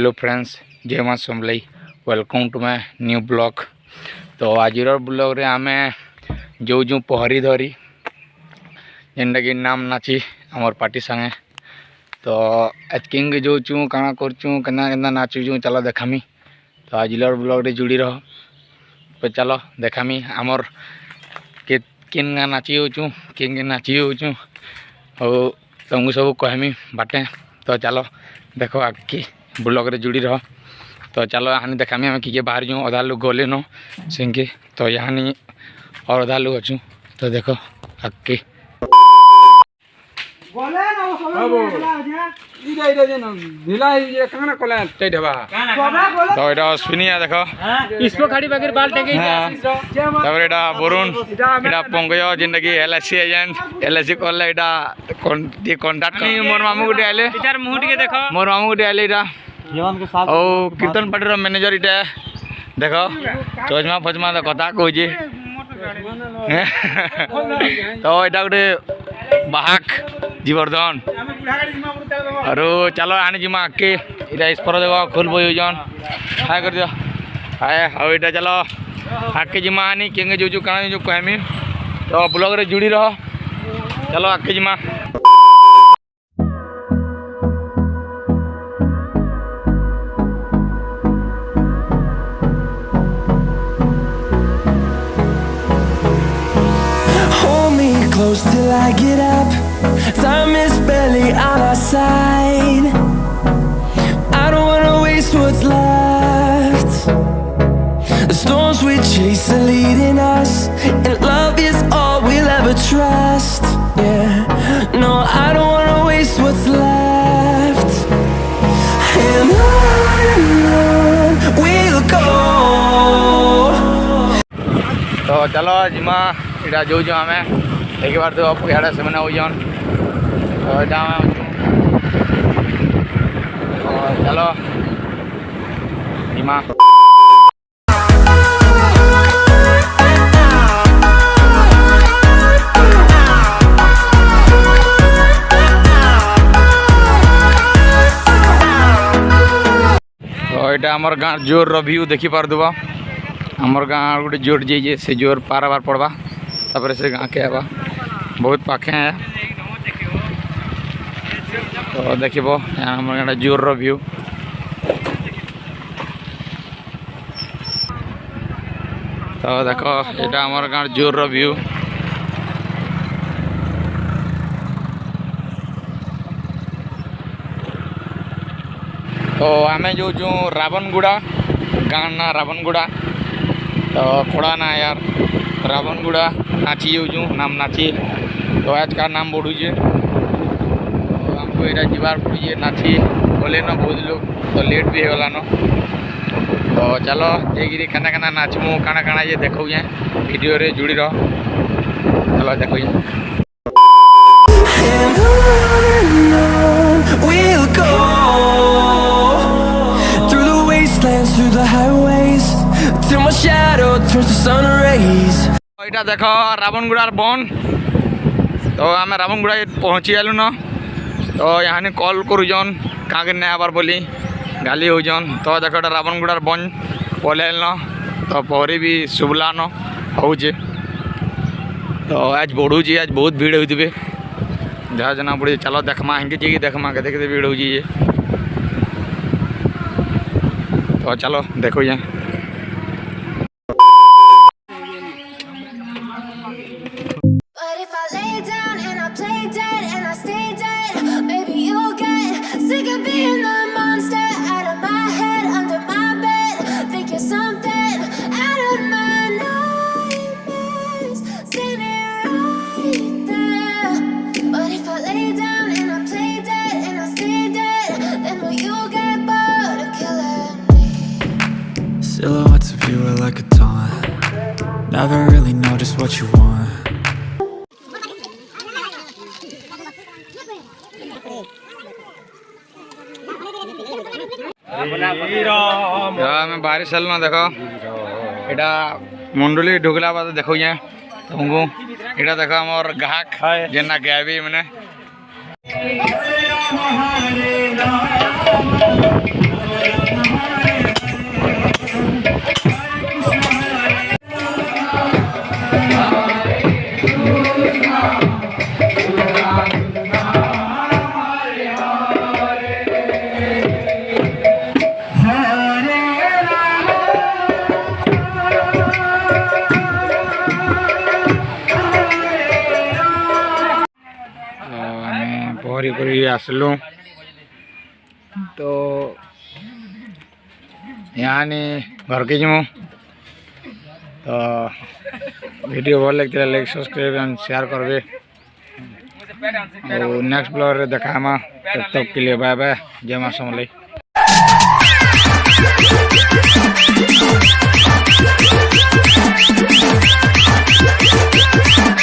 Hello friends, जय मां Samalei. Welcome to my new blog. तो आज ब्लॉग रे आमे जो जो पहरी धरी जेनटा कि नाम नाची आमर पार्टी संगे। तो आज किंग जो चूँ काना करचूँ केना केना नाचुचूँ चलो देखामी। तो आज ब्लॉग रे जुड़ी रहो। तो चलो देखामी आमर के किन नाची होचूँ किन नाची होचूँ और तुमको सब कहमी बाटे। तो चलो देखो आगे ब्लॉग रे जुड़ी रहो। तो चलो यहाँ देखामी हमें किए बाहर जो अधा लोग गले नो सिंह। तो यहाँ और अधा लोग अच्छू। तो देखो आगे तो এটা অশ্বিনিয়া দেখো इसको खाड़ी बगैर बाल टेके তারপরে এটা বরুণ এটা পঙ্কজ যেটা কি এলআইসি এজেন্ট এলআইসি করলে এটা কন্টাক্ট করি। মোর মামু গুটি আইলে इधर मुंह टिके देखो मोर मामू गुटे आइले এটা ও কীর্তন পার্টির ম্যানেজর এটা দেখো চশমা ফচমা তো কথা কইছে। তো এটা গোটে বাহাক জীবর্ধন আর চলো আনি জিমা আগে এটা স্পর দেব খুলব ওজন হাই कर दियो हाय और এটা चलो आगे जिमा आनी केंगे जो काना जो कहमी। तो ब्लॉग रे जुड़ी रहो। चलो आगे जिमा close till I get up. Time is barely on our side. I don't wanna waste what's left. The storms we chase are leading us, and love is all we'll ever trust. Yeah, no, I don't wanna waste what's left. And on we'll go. तो चलो जिमा इटा जो हमें एक बार तो आपको इड़ा से मना ओजन तो चलो जिमा तो यहाँ आमर गाँ जोर व्यू देखी पार्दब। आमर गाँ गोटे जोर जे से जोर पार बार पड़वा तापर से गाँ के आवा बहुत पाखे है। तो देखो यहाँ जोर व्यू तो देखो यहाँ आमर गाँ जोर व्यू। तो आम जो रावणगुड़ा गाँ ना रावणगुड़ा तो खोड़ा ना यार रावणगुड़ा नाची जो नाम नाची। तो आज का नाम बढ़ुचे तो हमको यहाँ जीवार पड़े नाची बोले न बहुत लोग तो लेट भी होगा न। तो चलो जेगिरी खाना खाना नाचमु काना काना ये देखो ये वीडियो रे जुड़ी रहो। चलो देखो ये We'll go through the wastelands, through the highways, till my shadow turns to sun rays. এটা দেখো রাবণগুড়ার বন। তো আমি রাবণগুড়া পৌঁছি গেলু ন। তো यहाँ कल करुन क्या नहीं आबार बोली गाली होजन। तो देखो এটা রাবণগুড়ার বন पलैल न। तो पहरी भी शुभला न होचे। तो आज बढ़ुची आज बहुत भीड़ होते जहाँ जना पड़े। चलो देखमा हिंगे जी देखमा के देखते भीड़ हो। तो चलो देखो ये Silhouettes of you are like a taunt. Never really know just what you want. मैं बारिश चल ना देखो इटा मंडली ढुकला बाद देखो ये तुमको इटा देखो मोर ग्राहक जेना गाबी मैंने कर आसलु तो यहाँ घर के जीमु तो वीडियो भल लगे लाइक सब्सक्राइब एंड शेयर करबे और नेक्स्ट ब्लॉग रे देखा तब तक के लिए बाय बाय। जय मां समलई।